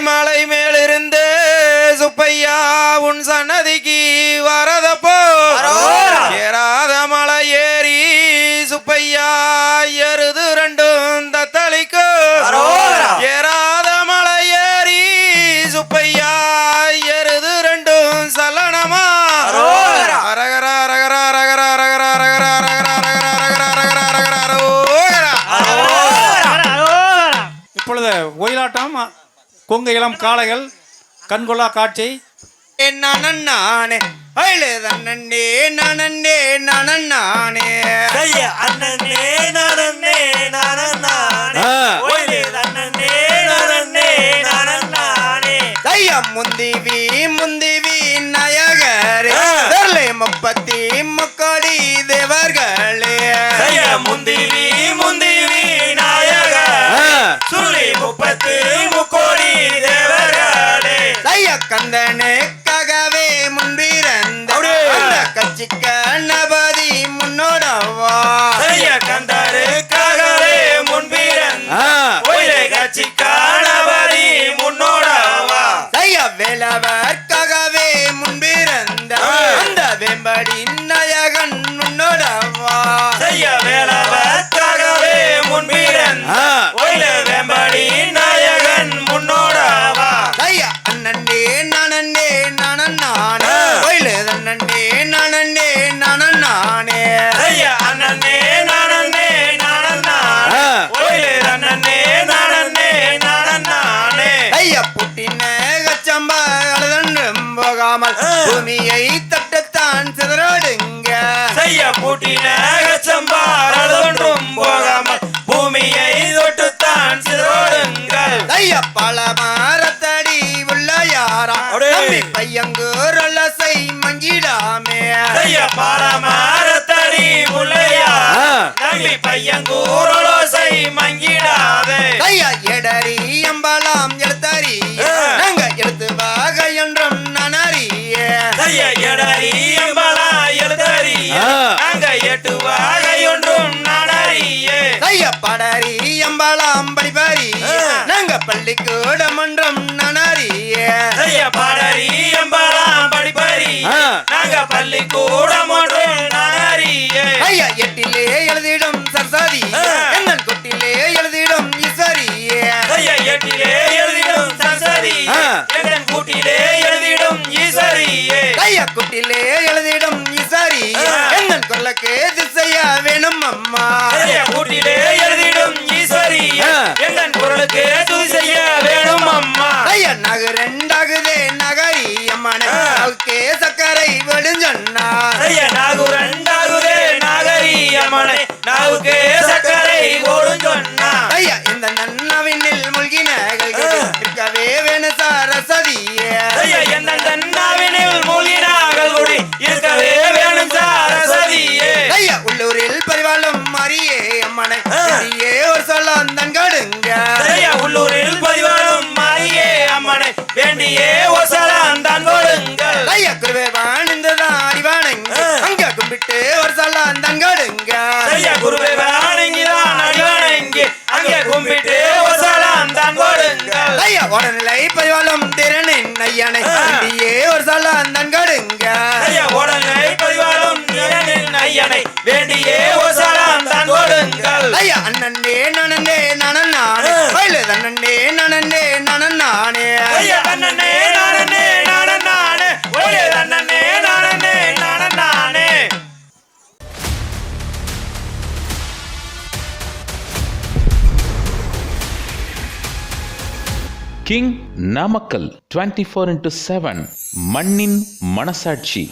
மலை மேலிருந்து சுப்பையா உன் சன்னதிக்கு வரதப்போ ஏறாத மலை ஏறி சுப்பையா எருது ரெண்டும் தத்தளிக்கு ஏறாத மலை ஏறி சுப்பையா எருது ரெண்டும் சலனமா அரகரா அரகரா அரகரா அரகரா அரகரா அரகரா அரகரா அரகரா அரகரா. இப்பொழுது ஒயிலாட்டம் கொங்கு இளம் காளைகள் கண்கொள்ளா காட்சி. நானே அண்ணே நானே நானே அண்ணனே நானே முந்திவி நயகரே முப்பத்தி முக்கோடி தேவர்களே முந்திவி நாயக சுருளி 30 முக்கோடி தேவர்களே கந்தனுக்காகவே முன்பிறந்த கட்சி கணபதி முன்னோடவா கந்தருக்காகவே முன்பிறந்த கட்சி கணபதி முன்னோடவா வேலவர்க்காகவே முன்பிறந்த அந்த வெம்படி நாயகன் முன்னோடவா வேலவர்க்காகவே முன்பிறந்த வெம்படி நாயகன் முன்னோடவா அண்ணே நானே நானே கோயிலே அண்ணே நானே நானே அண்ணனே நானே கோயிலே அண்ணனே நானே புட்டின கச்சம்பா அழுதன்றும் போகாமல் பூமியை தட்டத்தான் சிதறாடுங்க பூட்டின கச்சம்பாரதொன்றும் போகாமல் பூமியை தொட்டுத்தான் சிதறோடுங்கள் பல மரத்தடி உள்ள யாரா பையங்கூரலசை மங்கிடாமே பல மரத்தடி உள்ளையா நம்பி பையங்கூரலோசை மங்கிடாதே எடரி அம்பலாம் எழுத்தறி நாங்க எழுத்து வகை என்றும் நனறிய எடரி அம்பலா எழுத்தறிய நாங்க 8 வகை ஒன்றும் நனறிய படரி அம்பலாம் படிப்பறி நாங்க பள்ளிக்கூடம் ஒன்றும் நனறிய படரி அம்பலாம் படிப்பறி நாங்க பள்ளிக்கூடம் ஒன்றும் நனறிய எட்டிலே எழுதிடும் சரஸ்வதி என்னன் குட்டிலே எழுதிடும் ஈஸ்வரி எட்டிலே எழுதிடும் சரஸ்வதி எங்கன் கூட்டிலே எழுதிடும் ஈஸ்வரி குட்டிலே எழுதிடும் ஈஸ்வரி என்னன் கொல்லக்கு திசைய வேணும் அம்மா கூட்டிலே எழுதிடும் ஈஸ்வரி எங்கன் குரலுக்கு துதி செய்ய வேணும் அம்மா நகரெண்டாகுதே நகரி அம்மனே அவக்கே சக்கரை விடுஞ்சொன்னா நாகுரண்டாகுதே நாகரி அம்மனை நாவுக்கே சக்கரை ஓடும் சொன்னா இந்த நன்னவினில் முழ்கினகள் இருக்கவே வேணு சரஸ்வதியே எந்த தன்னாவினில் மூழ்கினார்கள் குடி இருக்கவே வேணும் சரஸ்வதியே உள்ளூரில் பரிவாளும் மரியே அம்மனை மரியே ஒரு சொல்லம் தன்கடுங்க உள்ளூரில் பதிவாளும் மாரியே அம்மனை வேண்டியே ஒரு சலம் தான் கொடுங்கள் குருவே வாணிந்துதான் அறிவானங்க அங்க கும்பிட்டு ஒரு சொல்லம் தன்கடுங்க குருவே வாணங்கிதான் அடிவானங்கி அங்கே கும்பிட்டு ஒரு சலம் தான் கொடுங்கள் உடனிலை பரிவாளும் திறனின் ஐயனை வேண்டியே ஒரு சொல்லம் தன்கடுங்க உடனே பதிவாளும் ஐயனை வேண்டியே ஒரு சலம் தான் கொடுங்கள் அண்ணே நானே நானே வயலு அண்ணே நானே நானே அண்ணனே நானே நானே ஒரே அண்ணனே நானே நானே கிங் நாமக்கல் 24/7 மண்ணின் மனசாட்சி.